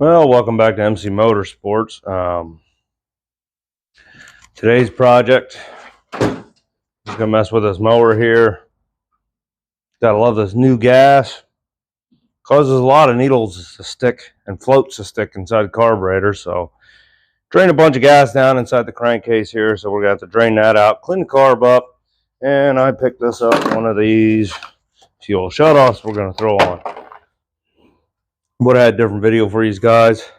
Well, welcome back to MC Motorsports. Today's project is gonna mess with this mower here. Gotta love this new gas. Causes a lot of needles to stick and floats to stick inside the carburetor. So drain a bunch of gas down inside the crankcase here. So we're gonna have to drain that out, clean the carb up, and I picked this up, one of these fuel shutoffs we're gonna throw on. Would have had a different video for you guys.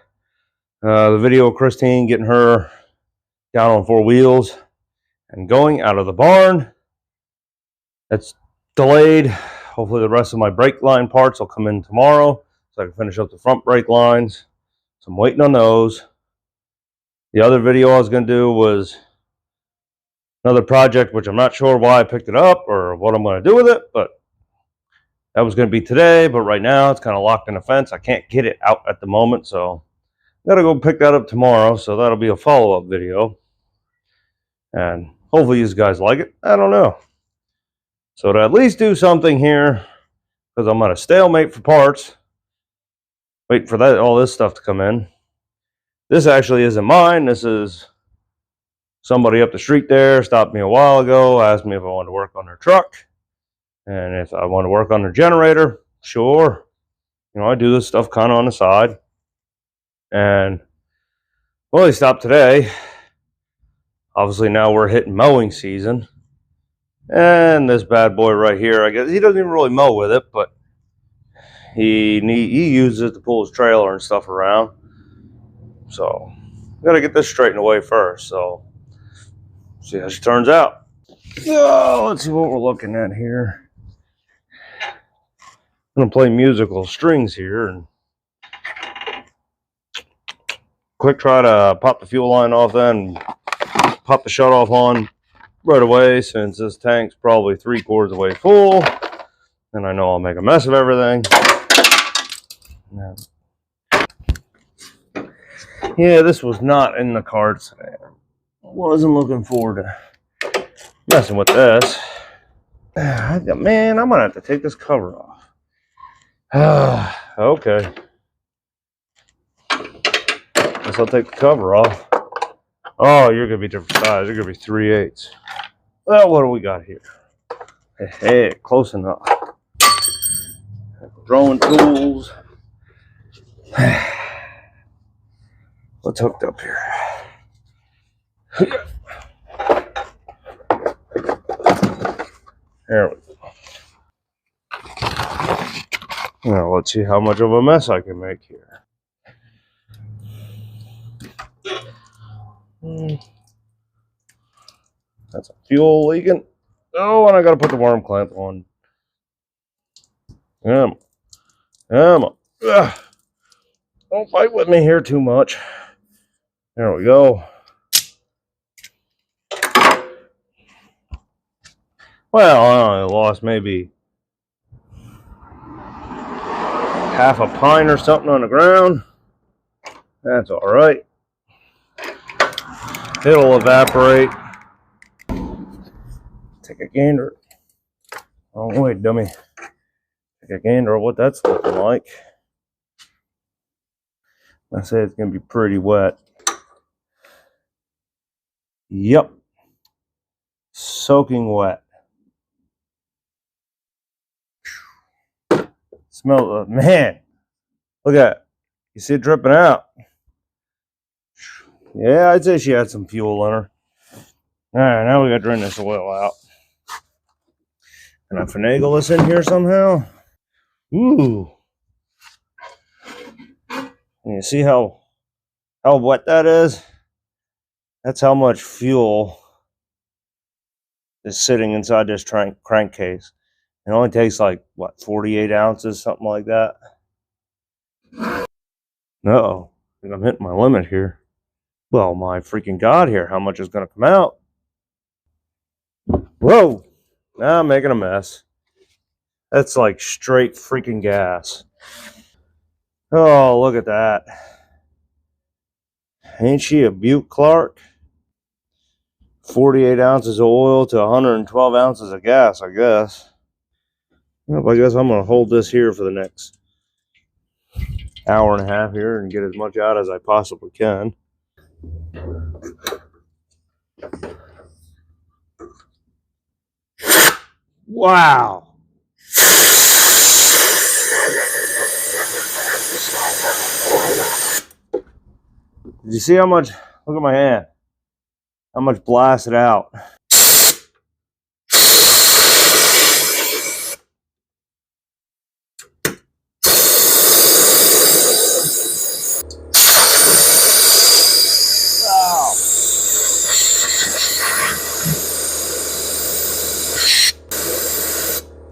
The video of Christine getting her down on four wheels and going out of the barn. That's delayed. Hopefully the rest of my brake line parts will come in tomorrow so I can finish up the front brake lines. So I'm waiting on those. The other video I was going to do was another project, which I'm not sure why I picked it up or what I'm going to do with it, but that was going to be today. But right now it's kind of locked in a fence. I can't get it out at the moment, so I got to go pick that up tomorrow. So that'll be a follow-up video. And hopefully you guys like it. I don't know. So to at least do something here, because I'm at a stalemate for parts, waiting for all this stuff to come in. This actually isn't mine. This is somebody up the street there. Stopped me a while ago, asked me if I wanted to work on their truck. And if I want to work on their generator, sure. You know, I do this stuff kind of on the side. And, well, they stopped today. Obviously now we're hitting mowing season. And this bad boy right here, I guess he doesn't even really mow with it, but he uses it to pull his trailer and stuff around. So I gotta get this straightened away first. So see how she turns out. So let's see what we're looking at here. I'm gonna play musical strings here and quick try to pop the fuel line off, then pop the shutoff on right away, since this tank's probably 3/4 of the way full, and I know I'll make a mess of everything. Yeah, this was not in the cards today. I wasn't looking forward to messing with this. Man, I'm gonna have to take this cover off. Okay. Guess I'll take the cover off. Oh, you're gonna be different size. You're gonna be 3/8. Well, what do we got here? Hey, close enough. Throwing tools. What's hooked up here? There we go. Now let's see how much of a mess I can make here. That's a fuel leaking. Oh, and I gotta put the worm clamp on. Don't fight with me here too much. There we go. Well, I only lost maybe half a pint or something on the ground. That's all right. It'll evaporate. Take a gander. Oh, wait, dummy. Take a gander of what that's looking like. I say it's going to be pretty wet. Yep. Soaking wet. Smell, man. Look at it. You see it dripping out. Yeah, I'd say she had some fuel in her. All right, now we got to drain this oil out. Can I finagle this in here somehow? Ooh. And you see how wet that is? That's how much fuel is sitting inside this crankcase. It only takes like, what, 48 ounces, something like that. Uh-oh. I think I'm hitting my limit here. Well, my freaking God here. How much is going to come out? Whoa. Now I'm making a mess. That's like straight freaking gas. Oh, look at that. Ain't she a beaut, Clark? 48 ounces of oil to 112 ounces of gas, I guess. Well, I guess I'm going to hold this here for the next hour and a half here and get as much out as I possibly can. Wow. Did you see how much? Look at my hand. How much blasted out. Wow.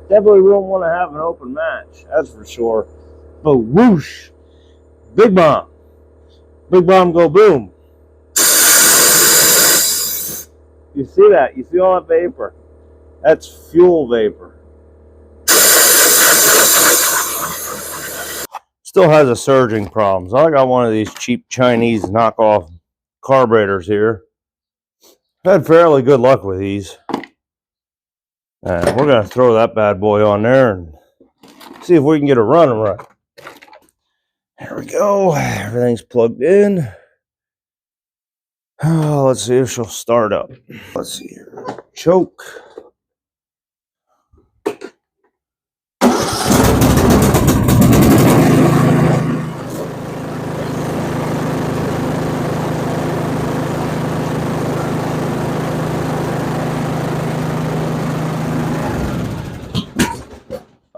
Definitely won't want to have an open match. That's for sure. But whoosh. Big bomb. Big bomb go boom. You see that? You see all that vapor? That's fuel vapor. Still has a surging problem. So I got one of these cheap Chinese knockoff carburetors here. I've had fairly good luck with these. And we're going to throw that bad boy on there and see if we can get a run right. There we go. Everything's plugged in. Oh, let's see if she'll start up. Let's see here. Choke.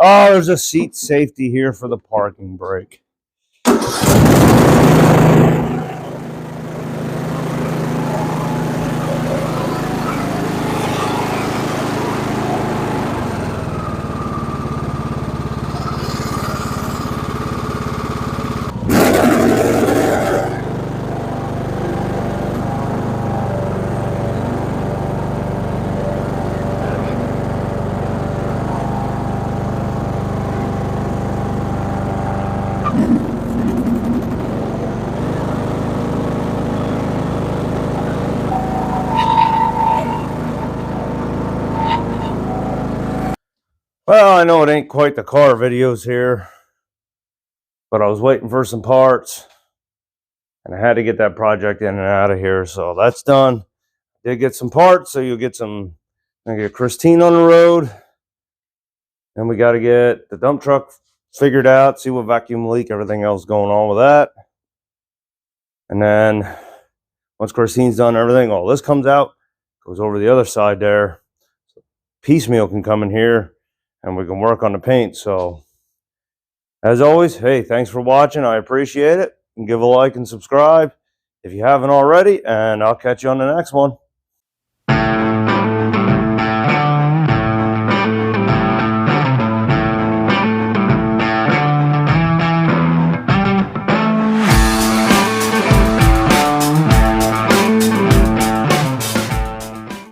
Oh, there's a seat safety here for the parking brake. Well, I know it ain't quite the car videos here, but I was waiting for some parts, and I had to get that project in and out of here, so that's done. Did get some parts, so you'll get some. I get Christine on the road, and we got to get the dump truck figured out, see what vacuum leak, everything else going on with that, and then once Christine's done everything, all this comes out, goes over the other side there. So piecemeal can come in here, and we can work on the paint. So as always, hey, thanks for watching. I appreciate it. And give a like and subscribe if you haven't already, and I'll catch you on the next one.